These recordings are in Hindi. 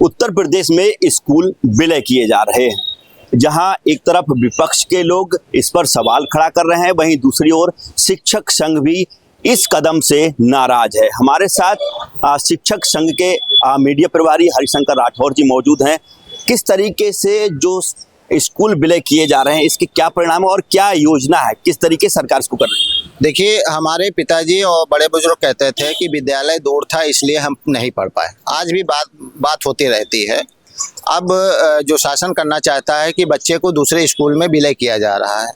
उत्तर प्रदेश में स्कूल विलय किए जा रहे हैं। जहां एक तरफ विपक्ष के लोग इस पर सवाल खड़ा कर रहे हैं, वहीं दूसरी ओर शिक्षक संघ भी इस कदम से नाराज है। हमारे साथ शिक्षक संघ के मीडिया प्रभारी हरिशंकर राठौर जी मौजूद हैं। किस तरीके से जो स्कूल विलय किए जा रहे हैं, इसके क्या परिणाम है और क्या योजना है, किस तरीके से सरकार इसको कर रही है? देखिए, हमारे पिताजी और बड़े बुजुर्ग कहते थे कि विद्यालय दूर था इसलिए हम नहीं पढ़ पाए। आज भी बात होती रहती है। अब जो शासन करना चाहता है कि बच्चे को दूसरे स्कूल में विलय किया जा रहा है,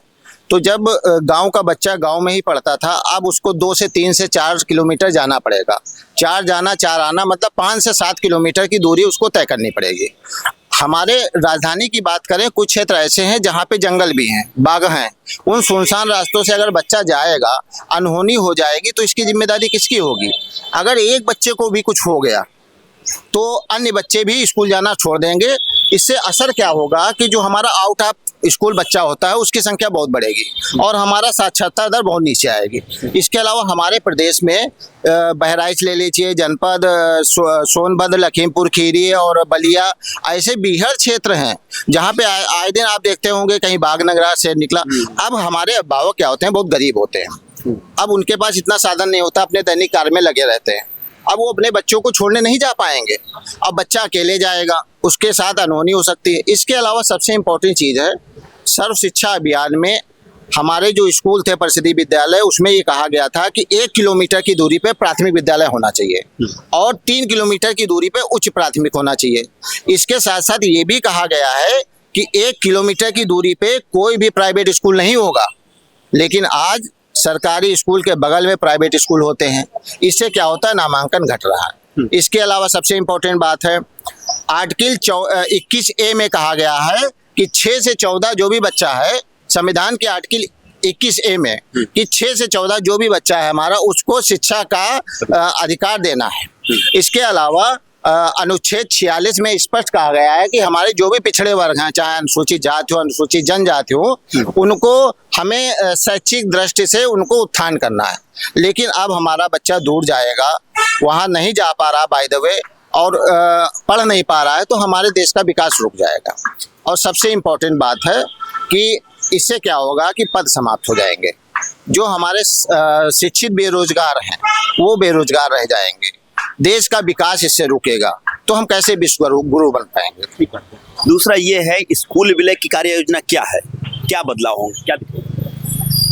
तो जब गांव का बच्चा गांव में ही पढ़ता था, अब उसको 2 से 3 से 4 किलोमीटर जाना पड़ेगा। 4 जाना 4 आना, मतलब 5 से 7 किलोमीटर की दूरी उसको तय करनी पड़ेगी। हमारे राजधानी की बात करें, कुछ क्षेत्र ऐसे हैं जहाँ पे जंगल भी हैं, बाग हैं। उन सुनसान रास्तों से अगर बच्चा जाएगा, अनहोनी हो जाएगी तो इसकी जिम्मेदारी किसकी होगी? अगर एक बच्चे को भी कुछ हो गया तो अन्य बच्चे भी स्कूल जाना छोड़ देंगे। इससे असर क्या होगा कि जो हमारा आउट ऑफ स्कूल बच्चा होता है उसकी संख्या बहुत बढ़ेगी और हमारा साक्षरता दर बहुत नीचे आएगी। इसके अलावा हमारे प्रदेश में बहराइच ले लीजिए, जनपद सोनभद्र, लखीमपुर खीरी और बलिया, ऐसे बीहड़ क्षेत्र हैं जहाँ पे आए दिन आप देखते होंगे कहीं बागनगरा से निकला। अब हमारे अभिभावक क्या होते हैं, बहुत गरीब होते हैं। अब उनके पास इतना साधन नहीं होता, अपने दैनिक कार्य में लगे रहते हैं। अब वो अपने बच्चों को छोड़ने नहीं जा पाएंगे। अब बच्चा अकेले जाएगा, उसके साथ अनहोनी हो सकती है। इसके अलावा सबसे इम्पोर्टेंट चीज़ है, सर्व शिक्षा अभियान में हमारे जो स्कूल थे परिषदीय विद्यालय, उसमें ये कहा गया था कि 1 किलोमीटर की दूरी पे प्राथमिक विद्यालय होना चाहिए और 3 किलोमीटर की दूरी पे उच्च प्राथमिक होना चाहिए। इसके साथ साथ ये भी कहा गया है कि 1 किलोमीटर की दूरी पे कोई भी प्राइवेट स्कूल नहीं होगा। लेकिन आज सरकारी स्कूल के बगल में प्राइवेट स्कूल होते हैं। इससे क्या होता है, नामांकन घट रहा है। इसके अलावा सबसे इम्पोर्टेंट बात है, आर्टिकल 21A में कहा गया है कि 6 से 14 जो भी बच्चा है, संविधान के आर्टिकल 21A में कि 6 से 14 जो भी बच्चा है हमारा, उसको शिक्षा का अधिकार देना है। इसके अलावा अनुच्छेद 46 में स्पष्ट कहा गया है कि हमारे जो भी पिछड़े वर्ग हैं, चाहे अनुसूचित जाति हो, अनुसूचित जनजाति हो, उनको हमें शैक्षिक दृष्टि से उनको उत्थान करना है। लेकिन अब हमारा बच्चा दूर जाएगा, वहाँ नहीं जा पा रहा बाय द वे, और पढ़ नहीं पा रहा है, तो हमारे देश का विकास रुक जाएगा। और सबसे इम्पोर्टेंट बात है कि इससे क्या होगा कि पद समाप्त हो जाएंगे। जो हमारे शिक्षित बेरोजगार हैं वो बेरोजगार रह जाएंगे, देश का विकास इससे रुकेगा। तो हम कैसे विश्व गुरु बन पाएंगे? दूसरा ये है, स्कूल विलय की कार्य योजना क्या है, क्या बदलाव होंगे, क्या?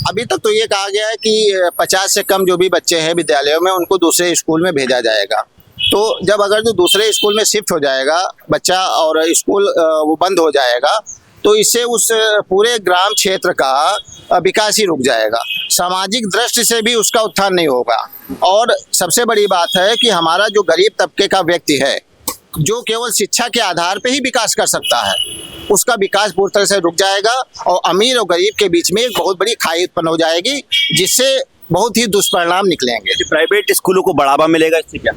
अभी तक तो ये कहा गया है कि 50 से कम जो भी बच्चे हैं विद्यालयों में, उनको दूसरे स्कूल में भेजा जाएगा। तो जब अगर जो दूसरे स्कूल में शिफ्ट हो जाएगा बच्चा और स्कूल वो बंद हो जाएगा, तो इससे उस पूरे ग्राम क्षेत्र का विकास ही रुक जाएगा। सामाजिक दृष्टि से भी उसका उत्थान नहीं होगा। और सबसे बड़ी बात है कि हमारा जो गरीब तबके का व्यक्ति है, जो केवल शिक्षा के आधार पे ही विकास कर सकता है, उसका विकास पूरी तरह से रुक जाएगा और अमीर और गरीब के बीच में एक बहुत बड़ी खाई उत्पन्न हो जाएगी, जिससे बहुत ही दुष्परिणाम निकलेंगे। प्राइवेट स्कूलों को बढ़ावा मिलेगा इससे क्या?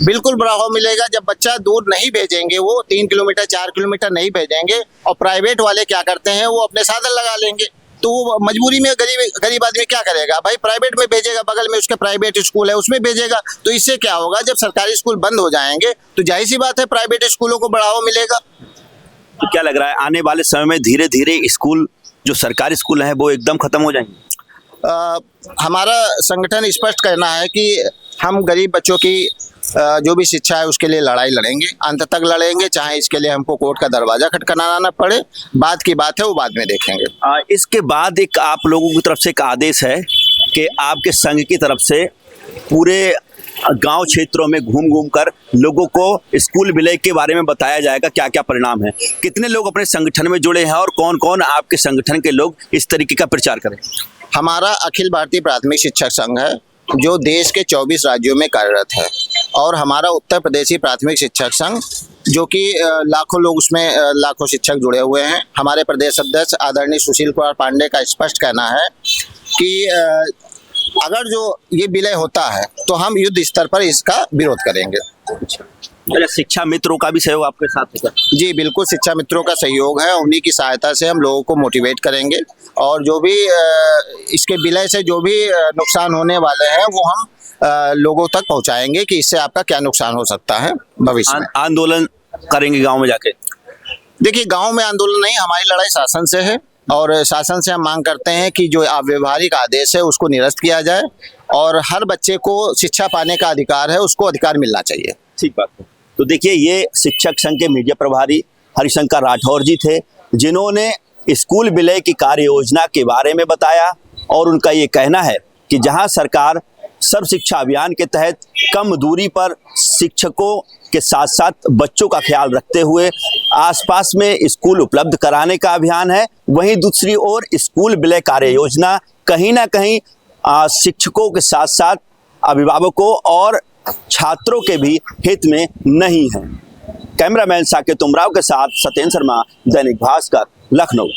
बिल्कुल बढ़ावा मिलेगा। जब बच्चा दूर नहीं भेजेंगे, वो 3 किलोमीटर 4 किलोमीटर नहीं भेजेंगे, और प्राइवेट वाले क्या करते हैं, वो अपने साधन लगा लेंगे। तो वो मजबूरी में गरीब आदमी क्या करेगा भाई, प्राइवेट में भेजेगा, बगल में उसके प्राइवेट स्कूल है उसमें भेजेगा। तो इससे क्या होगा, जब सरकारी स्कूल बंद हो जाएंगे तो जाहिर सी बात है प्राइवेट स्कूलों को बढ़ावा मिलेगा। तो क्या लग रहा है, आने वाले समय में धीरे धीरे स्कूल, जो सरकारी स्कूल है, वो एकदम खत्म हो जाएंगे? हमारा संगठन स्पष्ट कहना है कि हम गरीब बच्चों की जो भी शिक्षा है उसके लिए लड़ाई लड़ेंगे, अंत तक लड़ेंगे, चाहे इसके लिए हमको कोर्ट का दरवाजा खटखटाना पड़े। बात की बात है, वो बाद में देखेंगे। इसके बाद एक आप लोगों की तरफ से एक आदेश है कि आपके संघ की तरफ से पूरे गांव क्षेत्रों में घूम घूम कर लोगों को स्कूल विलय के बारे में बताया जाएगा, क्या क्या परिणाम है। कितने लोग अपने संगठन में जुड़े हैं और कौन कौन आपके संगठन के लोग इस तरीके का प्रचार करें? हमारा अखिल भारतीय प्राथमिक शिक्षक संघ है, जो देश के 24 राज्यों में कार्यरत है, और हमारा उत्तर प्रदेशी प्राथमिक शिक्षक संघ, जो कि लाखों लोग उसमें लाखों शिक्षक जुड़े हुए हैं। हमारे प्रदेश अध्यक्ष आदरणीय सुशील कुमार पांडे का स्पष्ट कहना है कि अगर जो ये विलय होता है तो हम युद्ध स्तर पर इसका विरोध करेंगे। शिक्षा मित्रों का भी सहयोग आपके साथ होगा? जी बिल्कुल, शिक्षा मित्रों का सहयोग है। उन्हीं की सहायता से हम लोगों को मोटिवेट करेंगे, और जो भी इसके विलय से जो भी नुकसान होने वाले हैं वो हम लोगों तक पहुंचाएंगे कि इससे आपका क्या नुकसान हो सकता है भविष्य में। आंदोलन करेंगे गांव में जाके? देखिए, गांव में आंदोलन नहीं, हमारी लड़ाई शासन से है और शासन से हम मांग करते हैं कि जो व्यवहारिक आदेश है उसको निरस्त किया जाए और हर बच्चे को शिक्षा पाने का अधिकार है, उसको अधिकार मिलना चाहिए। ठीक बात है। तो देखिए, ये शिक्षक संघ के मीडिया प्रभारी हरिशंकर राठौर जी थे, जिन्होंने स्कूल विलय की कार्य योजना के बारे में बताया और उनका ये कहना है कि जहां सरकार सर्व शिक्षा अभियान के तहत कम दूरी पर शिक्षकों के साथ साथ बच्चों का ख्याल रखते हुए आसपास में स्कूल उपलब्ध कराने का अभियान है, वहीं दूसरी ओर स्कूल विलय कार्य योजना कहीं ना कहीं शिक्षकों के साथ साथ अभिभावकों और छात्रों के भी हित में नहीं है। कैमरामैन साकेत उमराव के साथ सत्येंद्र शर्मा, दैनिक भास्कर, लखनऊ।